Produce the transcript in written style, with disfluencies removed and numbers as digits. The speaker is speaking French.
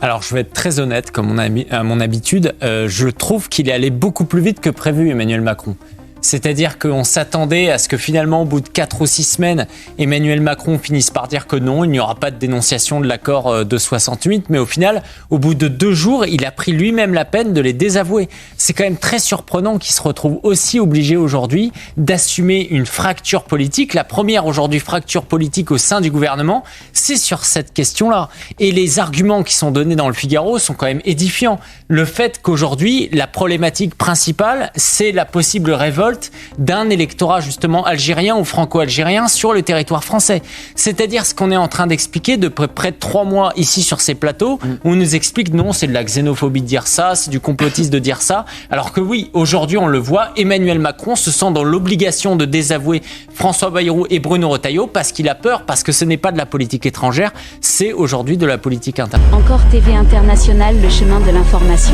Alors, je vais être très honnête, comme à mon habitude, je trouve qu'il est allé beaucoup plus vite que prévu, Emmanuel Macron. C'est-à-dire qu'on s'attendait à ce que finalement, au bout de 4 ou 6 semaines, Emmanuel Macron finisse par dire que non, il n'y aura pas de dénonciation de l'accord de 68, mais au final, au bout de 2 jours, il a pris lui-même la peine de les désavouer. C'est quand même très surprenant qu'il se retrouve aussi obligé aujourd'hui d'assumer une fracture politique. La première aujourd'hui fracture politique au sein du gouvernement, c'est sur cette question-là. Et les arguments qui sont donnés dans le Figaro sont quand même édifiants. Le fait qu'aujourd'hui, la problématique principale, c'est la possible révolte d'un électorat justement algérien ou franco-algérien sur le territoire français. C'est-à-dire ce qu'on est en train d'expliquer depuis près de 3 mois ici sur ces plateaux, où on nous explique non, c'est de la xénophobie de dire ça, c'est du complotisme de dire ça, alors que oui, aujourd'hui on le voit, Emmanuel Macron se sent dans l'obligation de désavouer François Bayrou et Bruno Retailleau parce qu'il a peur, parce que ce n'est pas de la politique étrangère, c'est aujourd'hui de la politique interne. Encore TV International, le chemin de l'information.